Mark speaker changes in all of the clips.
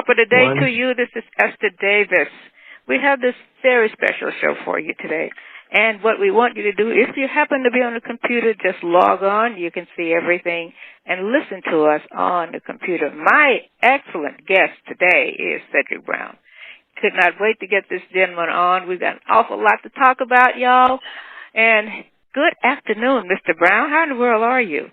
Speaker 1: Top of the day
Speaker 2: One.
Speaker 1: to you. This is Esther Davis. We have this very special show for you today. And what we want you to do, if you happen to be on the computer, just log on. You can see everything and listen to us on the computer. My excellent guest today is Cedric Brown. Could not wait to get this gentleman on. We've got an awful lot to talk about, y'all. And good afternoon, Mr. Brown. How in the world are you?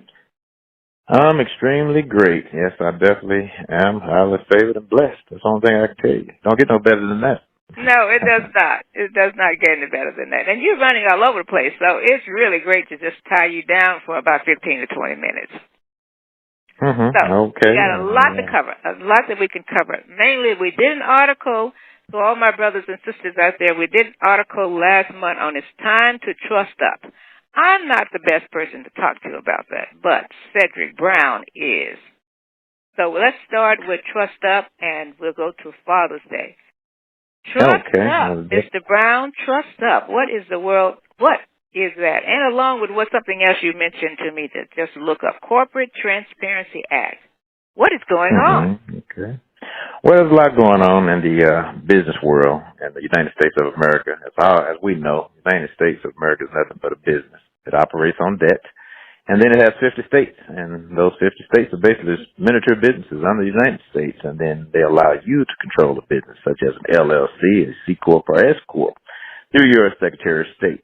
Speaker 2: I'm extremely great. Yes, I definitely am highly favored and blessed. That's the only thing I can tell you. Don't get no better than that.
Speaker 1: No, it does not. It does not get any better than that. And you're running all over the place, so it's really great to just tie you down for about 15 to 20 minutes.
Speaker 2: Mm-hmm.
Speaker 1: So
Speaker 2: Okay.
Speaker 1: we got a lot to cover, a lot that we can cover. Mainly, we did an article, to all my brothers and sisters out there, we did an article last month on It's Time to Trust Up. I'm not the best person to talk to about that, but Cedric Brown is. So let's start with Trust Up, and we'll go to Father's Day. Trust Up, Mr. Brown, Trust Up. What is the world? What is that? And along with what something else you mentioned to me to just look up, Corporate Transparency Act. What is going on?
Speaker 2: Okay. Well, there's a lot going on in the business world in the United States of America. As we know, the United States of America is nothing but a business. It operates on debt. And then it has 50 states, and those 50 states are basically miniature businesses under the United States, and then they allow you to control the business, such as an LLC, a C Corp, or S Corp, through your Secretary of State.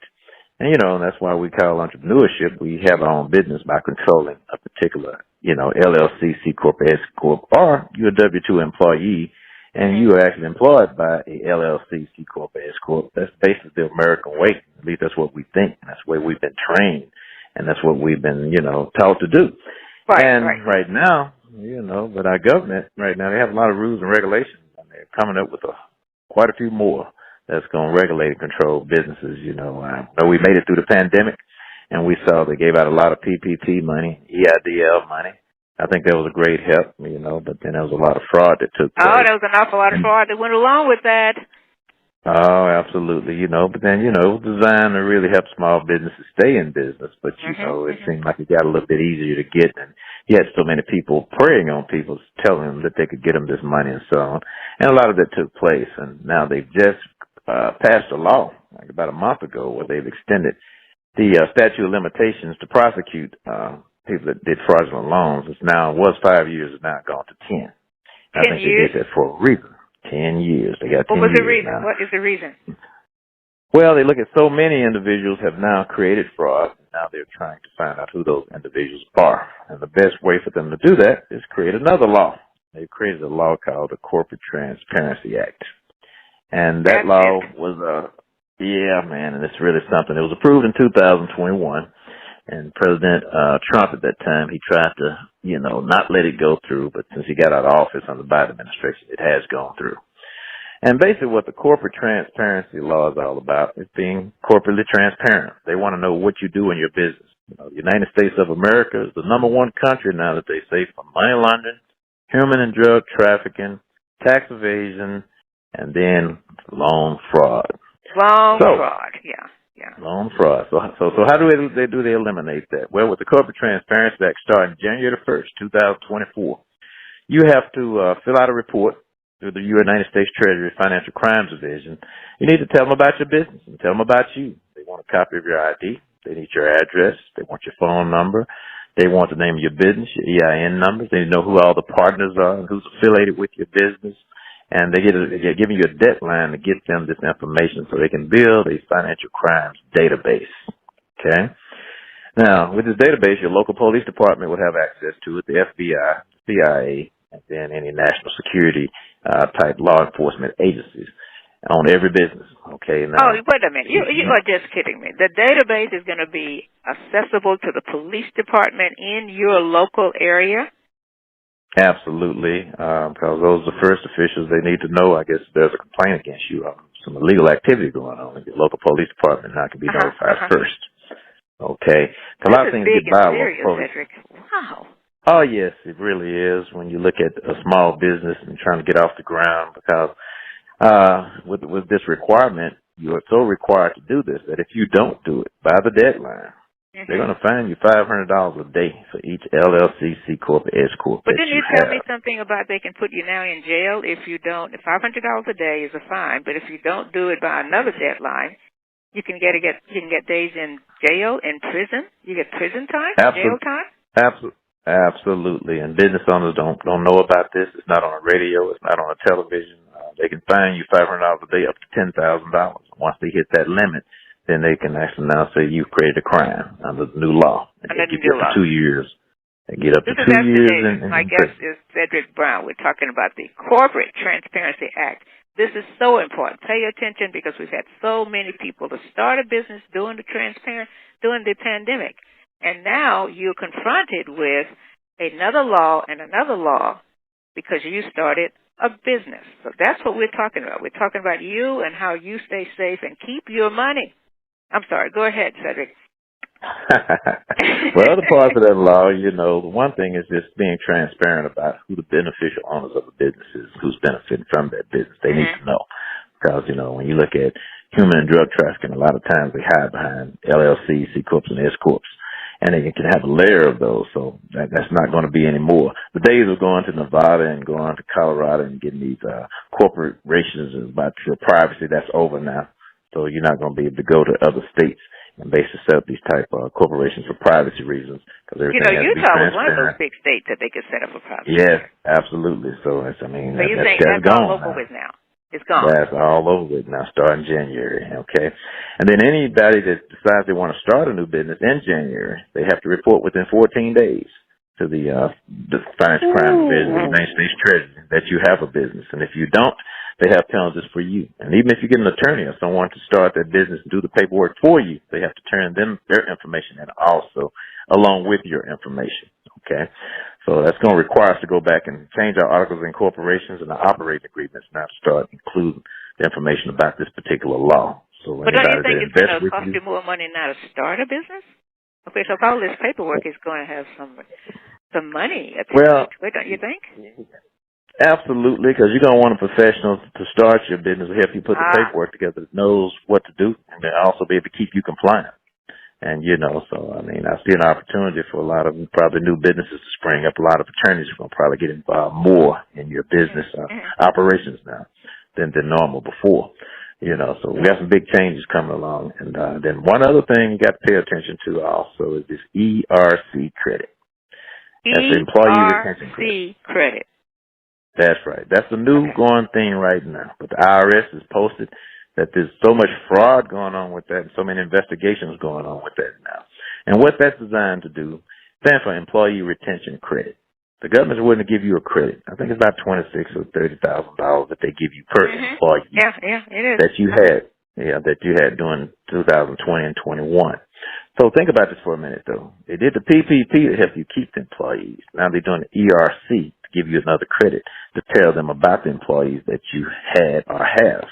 Speaker 2: And, that's why we call entrepreneurship, we have our own business by controlling a particular, LLC, C Corp, S Corp, or you're a W-2 employee, and you are actually employed by a LLC, C Corp, S Corp. That's basically the American way. At least that's what we think. That's the way we've been trained. And that's what we've been, taught to do. Right now, but our government right now, they have a lot of rules and regulations, and they're coming up with quite a few more that's going to regulate and control businesses. I know we made it through the pandemic, and we saw they gave out a lot of PPP money, EIDL money. I think that was a great help, but then there was a lot of fraud that took place.
Speaker 1: Oh, there was an awful lot of fraud that went along with that.
Speaker 2: Oh, absolutely, but then, it was designed to really help small businesses stay in business, but, it seemed like it got a little bit easier to get, and you had so many people preying on people, telling them that they could get them this money and so on, and a lot of that took place, and now they've just passed a law, like about a month ago, where they've extended the statute of limitations to prosecute people that did fraudulent loans. It was 5 years, it's now gone to 10. I think
Speaker 1: years?
Speaker 2: They did that for a reason. 10 years. They got 10 years.
Speaker 1: What was the reason?
Speaker 2: Now.
Speaker 1: What is the reason?
Speaker 2: Well, they look at so many individuals have now created fraud. And now they're trying to find out who those individuals are. And the best way for them to do that is create another law. They've created a law called the Corporate Transparency Act. And that law was, and it's really something. It was approved in 2021. And President Trump at that time, he tried to, not let it go through. But since he got out of office under the Biden administration, it has gone through. And basically what the corporate transparency law is all about is being corporately transparent. They want to know what you do in your business. The United States of America is the number one country now that they say for money laundering, human and drug trafficking, tax evasion, and then loan fraud.
Speaker 1: Fraud, yeah.
Speaker 2: Loan fraud. So how do they eliminate that? Well, with the Corporate Transparency Act starting January 1st, 2024, you have to fill out a report through the United States Treasury Financial Crimes Division. You need to tell them about your business and tell them about you. They want a copy of your ID. They need your address. They want your phone number. They want the name of your business, your EIN numbers. They need to know who all the partners are and who's affiliated with your business. And they're giving you a deadline to get them this information so they can build a financial crimes database. Okay? Now, with this database, your local police department would have access to it, the FBI, CIA, and then any national security type law enforcement agencies on every business. Okay? Now,
Speaker 1: wait a minute. You are just kidding me. The database is going to be accessible to the police department in your local area?
Speaker 2: Absolutely, because those are the first officials. They need to know, I guess, there's a complaint against you, some illegal activity going on. The local police department now can be notified first. Okay? A lot of things get by local police.
Speaker 1: Cedric. Wow.
Speaker 2: Oh, yes, it really is when you look at a small business and trying to get off the ground, because with this requirement, you are so required to do this that if you don't do it by the deadline, They're going to fine you $500 a day for each LLC, C Corp, S Corp
Speaker 1: But
Speaker 2: that
Speaker 1: didn't
Speaker 2: you
Speaker 1: you tell
Speaker 2: have.
Speaker 1: me something about they can put you now in jail if you don't? $500 a day is a fine, but if you don't do it by another deadline, you can get days in jail, in prison. You get prison time, jail time.
Speaker 2: Absolutely. And business owners don't know about this. It's not on the radio. It's not on the television. They can fine you $500 a day up to $10,000. Once they hit that limit, then they can actually now say you've created a crime under the new law. And they get up to 2 years. They get up to 2 years.
Speaker 1: My guest is Cedric Brown. We're talking about the Corporate Transparency Act. This is so important. Pay attention because we've had so many people to start a business during the pandemic. And now you're confronted with another law and another law because you started a business. So that's what we're talking about. We're talking about you and how you stay safe and keep your money. I'm sorry. Go ahead, Cedric.
Speaker 2: Well, other parts of that law, the one thing is just being transparent about who the beneficial owners of the business is, who's benefiting from that business. They need to know. Because, when you look at human and drug trafficking, a lot of times they hide behind LLCs, C Corps, and S Corps. And they can have a layer of those, so that's not going to be anymore. The days of going to Nevada and going to Colorado and getting these corporations about your privacy, that's over now. So you're not going to be able to go to other states and basically set up these type of corporations for privacy reasons. Because everything has to be
Speaker 1: Utah was one of those big states that they could set up for privacy.
Speaker 2: Yes, absolutely. So you're saying
Speaker 1: that's all over with now. It's gone.
Speaker 2: That's all over with now, starting January, okay? And then anybody that decides they want to start a new business in January, they have to report within 14 days to the Financial Crime Division of the United States Treasury that you have a business. And if you don't, they have penalties for you. And even if you get an attorney or someone to start that business and do the paperwork for you, they have to turn their information in also, along with your information, okay? So that's going to require us to go back and change our articles of incorporations and our operating agreements now to start including the information about this particular law. So
Speaker 1: but don't you think it's going to cost you more money now to start a business? Okay, so all this paperwork is going to have some money attached to it, don't you think?
Speaker 2: Absolutely, because you're going to want a professional to start your business to help you put the paperwork together that knows what to do and then also be able to keep you compliant. And, I see an opportunity for a lot of probably new businesses to spring up. A lot of attorneys are going to probably get involved more in your business operations now than normal before. So we got some big changes coming along. And then one other thing you got to pay attention to also is this ERC credit. That's the Employee Retention Credit. That's right. That's the new going thing right now. But the IRS has posted that there's so much fraud going on with that and so many investigations going on with that now. And what that's designed to do stands for Employee Retention Credit. The government's willing to give you a credit. I think it's about $26,000 or $30,000 that they give you per employee.
Speaker 1: Yeah, it is.
Speaker 2: That you had during 2020 and 21. So think about this for a minute, though. They did the PPP to help you keep the employees. Now they're doing the ERC to give you another credit to tell them about the employees that you had or have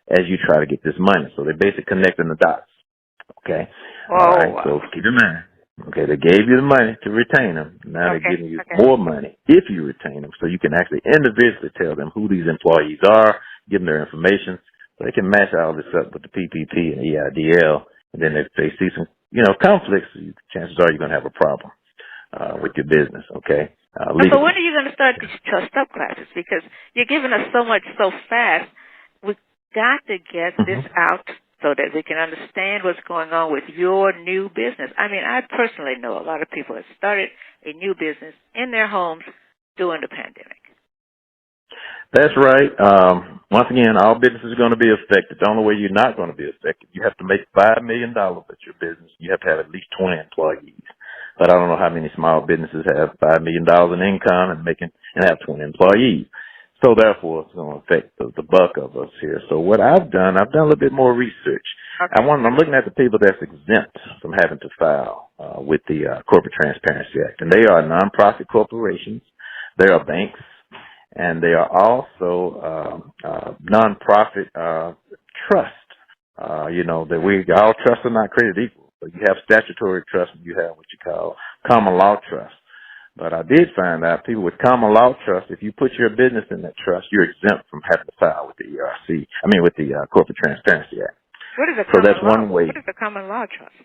Speaker 2: as you try to get this money. So they're basically connecting the dots. Okay? All right, so keep in mind. Okay, they gave you the money to retain them. Now they're giving you more money if you retain them, so you can actually individually tell them who these employees are, give them their information, so they can match all this up with the PPP and EIDL. And then if they see some, conflicts, chances are you're going to have a problem with your business. Okay.
Speaker 1: So when are you going to start these TrustUp classes? Because you're giving us so much so fast. We've got to get this out so that we can understand what's going on with your new business. I mean, I personally know a lot of people that started a new business in their homes during the pandemic.
Speaker 2: That's right. Once again, all businesses are going to be affected. The only way you're not going to be affected, you have to make $5 million at your business. You have to have at least 20 employees. But I don't know how many small businesses have $5 million in income and have 20 employees. So therefore, it's going to affect the bulk of us here. So what I've done a little bit more research. I'm looking at the people that's exempt from having to file with the Corporate Transparency Act. And they are nonprofit corporations. They are banks. And they are also nonprofit trust. That all trusts are not created equal. So you have statutory trust and you have what you call common law trust. But I did find out people with common law trust, if you put your business in that trust, you're exempt from having to file with the with the Corporate Transparency Act.
Speaker 1: What is a common law? What is a common law trust?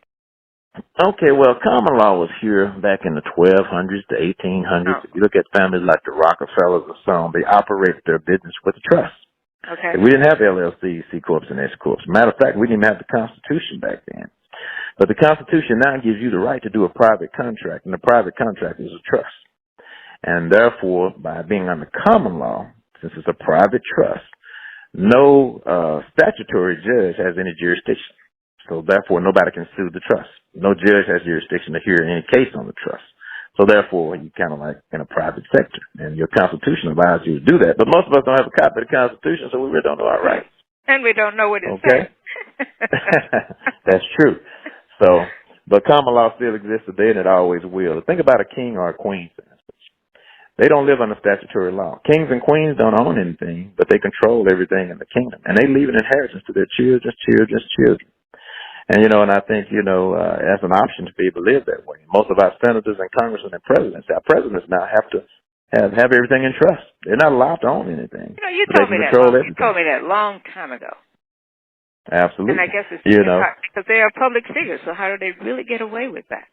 Speaker 2: Okay, well, common law was here back in the 1200s to 1800s.
Speaker 1: Oh,
Speaker 2: If you look at families like the Rockefellers or so on, they operated their business with a trust.
Speaker 1: okay.
Speaker 2: We didn't have LLCs, C corps, and S corps. Matter of fact, we didn't even have the Constitution back then. But the Constitution now gives you the right to do a private contract, and the private contract is a trust. And therefore, by being under common law, since it's a private trust, no statutory judge has any jurisdiction. So therefore, nobody can sue the trust. No judge has jurisdiction to hear any case on the trust. So therefore, you kind of like in a private sector, and your Constitution allows you to do that. But most of us don't have a copy of the Constitution, so we really don't know our rights.
Speaker 1: And we don't know what it
Speaker 2: Okay?
Speaker 1: says.
Speaker 2: That's true. So, but common law still exists today, and it always will. Think about a king or a queen, for instance. They don't live under statutory law. Kings and queens don't own anything, but they control everything in the kingdom, and they leave an inheritance to their children's children's children. And, and I think, as an option to be able to live that way. Most of our senators and congressmen and presidents, our presidents now have to have everything in trust. They're not allowed to own anything.
Speaker 1: You told me that long time ago.
Speaker 2: Absolutely.
Speaker 1: And I guess it's because they are public figures, so how do they really get away with that?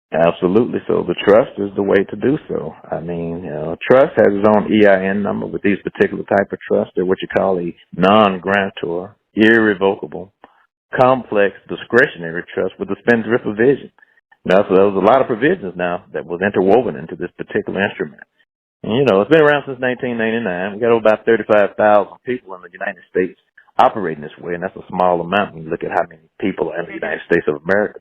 Speaker 2: Absolutely. So the trust is the way to do so. I mean, trust has its own EIN number with these particular type of trusts. They're what you call a non-grantor, irrevocable, complex, discretionary trust with a spendthrift provision. Now, so there was a lot of provisions now that was interwoven into this particular instrument. And, it's been around since 1999. We got about 35,000 people in the United States operating this way, and that's a small amount when you look at how many people are in the United States of America.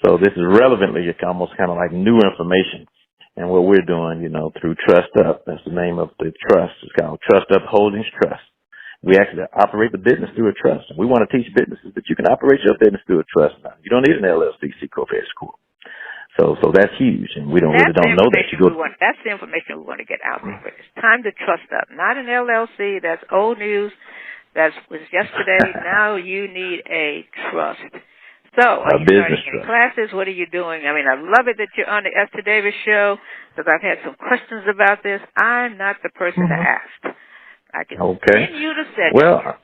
Speaker 2: So this is relevantly almost kind of like new information. And what we're doing, through TrustUp, that's the name of the trust. It's called TrustUp Holdings Trust. We actually operate the business through a trust. And we want to teach businesses that you can operate your business through a trust now. You don't need an LLC, C corp, S corp. So that's huge, and we don't know that.
Speaker 1: That's the information we want to get out there. It's time to trust up, not an LLC. That's old news. That was yesterday. Now you need a trust. So are you starting any classes? What are you doing? I mean, I love it that you're on the Esther Davis show because I've had some questions about this. I'm not the person to ask. I can send you to Cedric.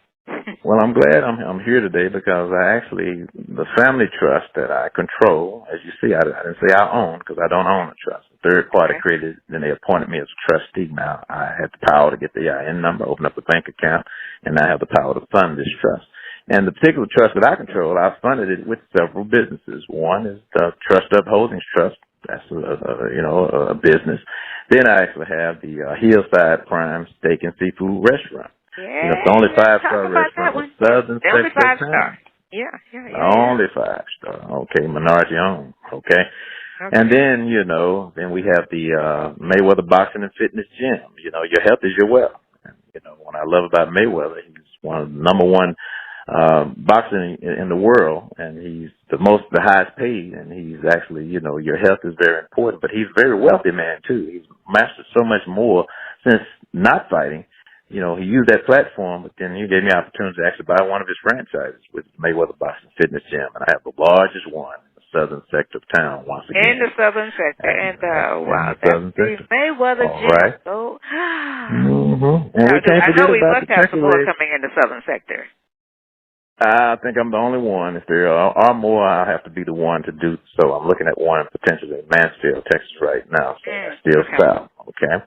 Speaker 2: Well, I'm glad I'm here today because the family trust that I control, as you see, I didn't say I own because I don't own a trust. The third party created, then they appointed me as a trustee. Now I have the power to get the EIN number, open up a bank account, and I have the power to fund this trust. And the particular trust that I control, I've funded it with several businesses. One is the TrustUp Holdings Trust. That's a business. Then I actually have the Hillside Prime Steak and Seafood Restaurant.
Speaker 1: Yeah,
Speaker 2: it's the only 5-star restaurant in Southern
Speaker 1: sector of
Speaker 2: town.
Speaker 1: Yeah.
Speaker 2: Only 5-star. Okay, minority owned. Okay. And then, then we have the Mayweather Boxing and Fitness Gym. Your health is your wealth. And, what I love about Mayweather, he's one of the number one boxing in the world, and he's the highest paid, and he's actually, your health is very important, but he's a very wealthy man too. He's mastered so much more since not fighting. He used that platform, but then he gave me the opportunity to actually buy one of his franchises with Mayweather Boxing Fitness Gym, and I have the largest one in the southern sector of town once again.
Speaker 1: In the southern sector, and wow, that's the Mayweather Gym.
Speaker 2: Right.
Speaker 1: So,
Speaker 2: and we can't forget
Speaker 1: we
Speaker 2: about
Speaker 1: must have some more coming in the southern sector.
Speaker 2: I think I'm the only one. If there are more, I'll have to be the one to do so. I'm looking at one potentially in Mansfield, Texas right now, so that's still south, okay?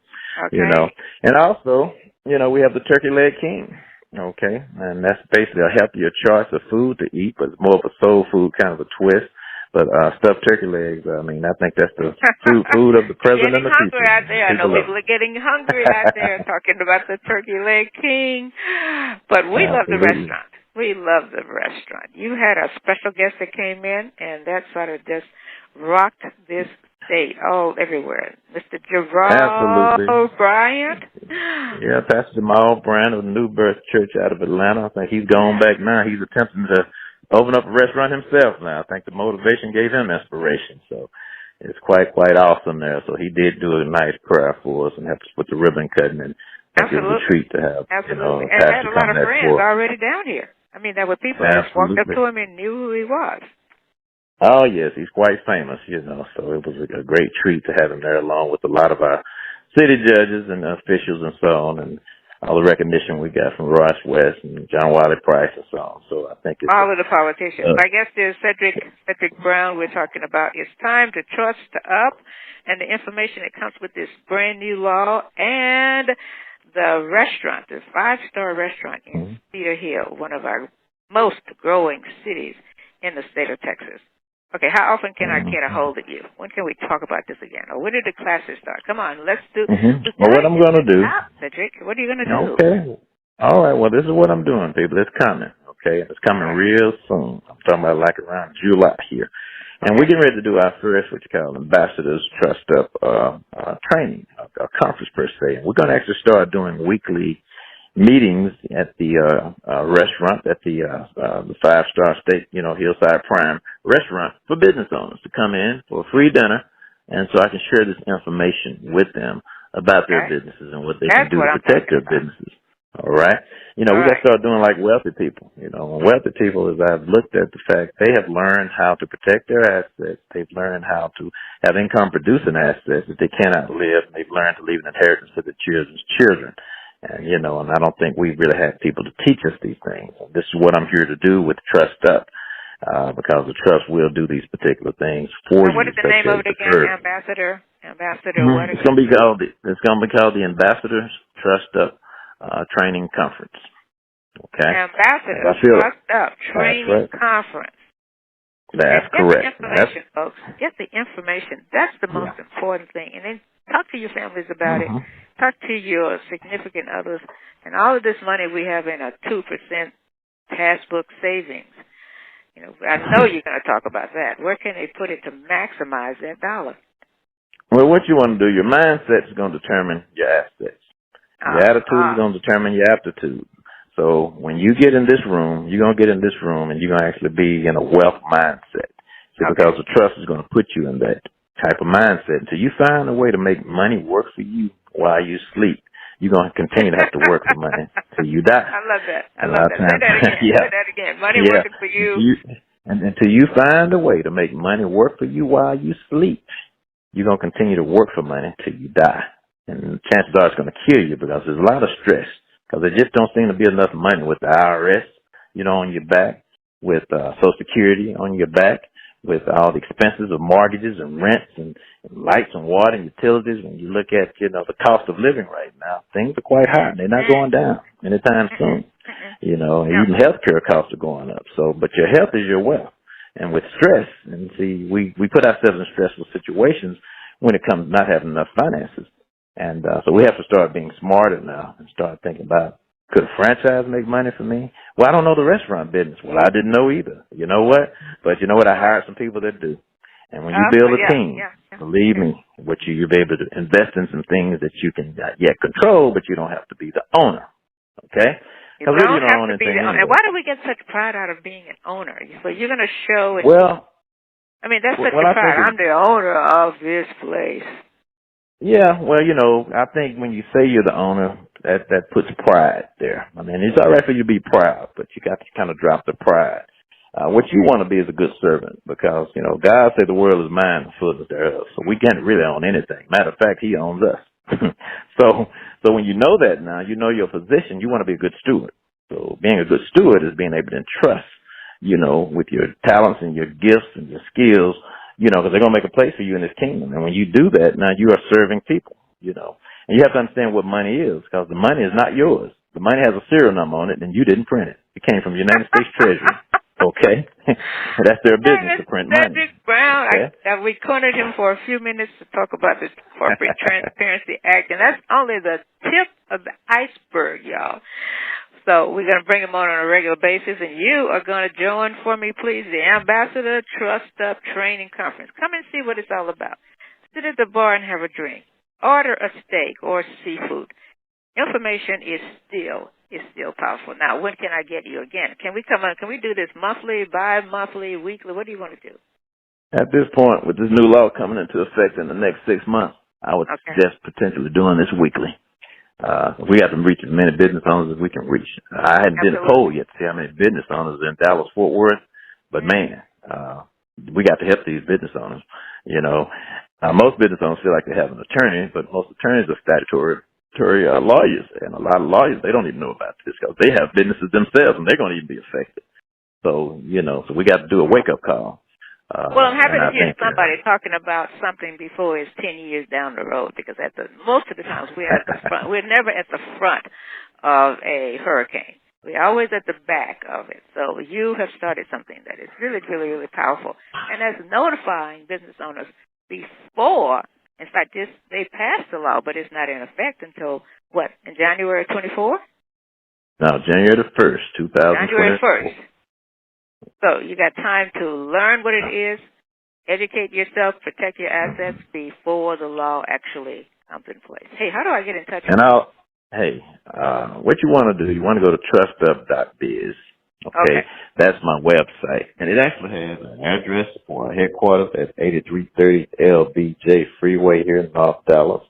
Speaker 2: And also, we have the Turkey Leg King, okay? And that's basically a healthier choice of food to eat, but it's more of a soul food kind of a twist. But stuffed turkey legs, I think that's the food of the president and the people.
Speaker 1: Out there. I know people are getting hungry out there talking about the Turkey Leg King. But we love the restaurant. We love the restaurant. You had a special guest that came in, and that sort of just rocked this state everywhere. Mr. Jamal Bryant.
Speaker 2: Yeah, Pastor Jamal Bryant of the New Birth Church out of Atlanta. I think he's gone back now. He's attempting to open up a restaurant himself now. I think the motivation gave him inspiration. So it's quite awesome there. So he did do a nice prayer for us and helped us with the ribbon cutting, and it was a treat to have.
Speaker 1: Absolutely. And I had a lot of friends already down here. There were people that walked up to him and knew who he was.
Speaker 2: Oh, yes, he's quite famous, so it was a great treat to have him there along with a lot of our city judges and officials and so on. And all the recognition we got from Ross West and John Wiley Price and so on. So I think it's
Speaker 1: all of the politicians. My guest is Cedric Brown. We're talking about it's time to trust up and the information that comes with this brand new law and the restaurant, the 5-star restaurant in Cedar Hill, one of our most growing cities in the state of Texas. Okay, how often can I get a hold of you? When can we talk about this again? Or when did the classes start? Come on, let's do.
Speaker 2: Well, what I'm going to do,
Speaker 1: Cedric, what are you going to do?
Speaker 2: Okay. All right. Well, this is what I'm doing, people. It's coming. Okay, it's coming real soon. I'm talking about like around July here, and we're getting ready to do our first, what you call Ambassadors TrustUp training, a conference per se. And we're going to actually start doing weekly meetings at the restaurant at the 5-star state, Hillside Prime restaurant for business owners to come in for a free dinner, and so I can share this information with them about their businesses and what they can do to protect their businesses. All right, we got to start doing like wealthy people. Wealthy people, as I've looked at the fact, they have learned how to protect their assets. They've learned how to have income-producing assets that they cannot live, and they've learned to leave an inheritance to their children's children. And, and I don't think we really have people to teach us these things. And this is what I'm here to do with TrustUp, because the trust will do these particular things for you.
Speaker 1: What is the name of it again, Ambassador? What is
Speaker 2: it's going to be called the Ambassadors TrustUp Training Conference. Okay?
Speaker 1: Ambassadors TrustUp Training Conference.
Speaker 2: That's correct.
Speaker 1: Get the information, folks. Get the information. That's the most important thing. And then talk to your families about it. Talk to your significant others. And all of this money we have in a 2% passbook savings. I know you're going to talk about that. Where can they put it to maximize that dollar?
Speaker 2: Well, what you want to do, your mindset is going to determine your assets. Your attitude is going to determine your aptitude. So when you get in this room, you're going to get in this room and you're going to actually be in a wealth mindset. Because the trust is going to put you in that type of mindset. Until you find a way to make money work for you while you sleep, you're going to continue to have to work for money until you die.
Speaker 1: I love that. Say that again. Money working for you.
Speaker 2: And until you find a way to make money work for you while you sleep, you're going to continue to work for money until you die. And chances are it's going to kill you because there's a lot of stress. Because there just don't seem to be enough money with the IRS, on your back, with Social Security on your back, with all the expenses of mortgages and rents and lights and water and utilities. When you look at, the cost of living right now, things are quite high. They're not going down anytime soon. And even healthcare costs are going up. So, but your health is your wealth. And with stress, and see, we put ourselves in stressful situations when it comes to not having enough finances. And so we have to start being smarter now and start thinking about, could a franchise make money for me? Well, I don't know the restaurant business. Well, I didn't know either. You know what? But you know what? I hired some people that do. And when you build a team, believe me, you'll be able to invest in some things that you can not yet control, but you don't have to be the owner. Okay?
Speaker 1: You don't have to be the owner. Why do we get such pride out of being an owner? So you're going to show it.
Speaker 2: Well,
Speaker 1: that's such a pride. I'm the owner of this place.
Speaker 2: Yeah, well, I think when you say you're the owner, that puts pride there. It's all right for you to be proud, but you got to kind of drop the pride. What you want to be is a good servant because, God said the world is mine, the fullness thereof. So we can't really own anything. Matter of fact, He owns us. So when you know that now, you know your position, you want to be a good steward. So being a good steward is being able to entrust, with your talents and your gifts and your skills, because they're going to make a place for you in this kingdom. And when you do that, now you are serving people, And you have to understand what money is, because the money is not yours. The money has a serial number on it, and you didn't print it. It came from the United States Treasury. Okay? That's their business to print money.
Speaker 1: Cedric Brown, we cornered him for a few minutes to talk about the Corporate Transparency Act, and that's only the tip of the iceberg, y'all. So we're going to bring him on a regular basis, and you are going to join for me, please, the Ambassador TrustUp Training Conference. Come and see what it's all about. Sit at the bar and have a drink. Order a steak or seafood. Information is still powerful. Now, when can I get you again? Can we come on? Can we do this monthly, bi-monthly, weekly? What do you want to do?
Speaker 2: At this point, with this new law coming into effect in the next 6 months, I would suggest potentially doing this weekly. We have to reach as many business owners as we can reach. I hadn't did a poll yet to see how many business owners are in Dallas-Fort Worth, but man, we got to help these business owners. Most business owners feel like they have an attorney, but most attorneys are statutory lawyers, and a lot of lawyers, they don't even know about this because they have businesses themselves, and they're going to even be affected. So, so we got to do a wake-up call.
Speaker 1: Well, I'm happy to hear somebody talking about something before it's 10 years down the road, because most of the times we're at the front. We're never at the front of a hurricane. We're always at the back of it. So you have started something that is really, really, really powerful. And that's notifying business owners before, in fact, they passed the law, but it's not in effect until, what, in January 24?
Speaker 2: No, January the 1st, 2024.
Speaker 1: January 1st. So you got time to learn what it is, educate yourself, protect your assets before the law actually comes in place. Hey, how do I get in touch with you?
Speaker 2: What you want to do, you want to go to TrustUp.biz. Okay. That's my website. And it actually has an address for our headquarters at 8330 LBJ Freeway here in North Dallas.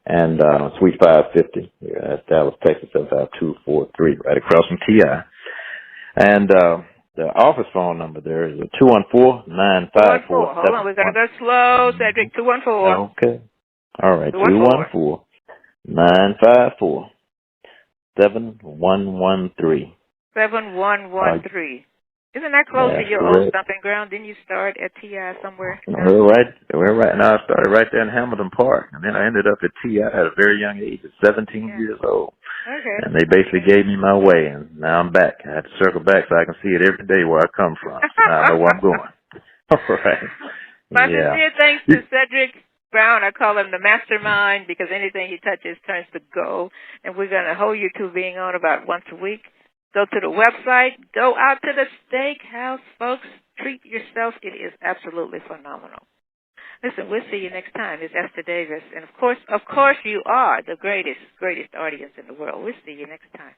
Speaker 2: And Suite 550 here. That's Dallas, Texas, 75243, right across from TI. And the office phone number there is 214-954.
Speaker 1: Hold on, we're going to go slow, Cedric. 214.
Speaker 2: Okay. All right. 214-954-7113.
Speaker 1: 7113. Isn't that close to your old stomping ground? Didn't you start at TI somewhere?
Speaker 2: We're right now. I started right there in Hamilton Park, and then I ended up at TI at a very young age, at 17 years old. Okay. And they basically gave me my way, and now I'm back. I had to circle back so I can see it every day where I come from. So now I know where I'm going. All right.
Speaker 1: My sincere thanks to Cedric Brown. I call him the mastermind because anything he touches turns to gold. And we're going to hold you to being on about once a week. Go to the website. Go out to the steakhouse, folks. Treat yourself. It is absolutely phenomenal. Listen, we'll see you next time. It's Esther Davis. And, of course, you are the greatest audience in the world. We'll see you next time.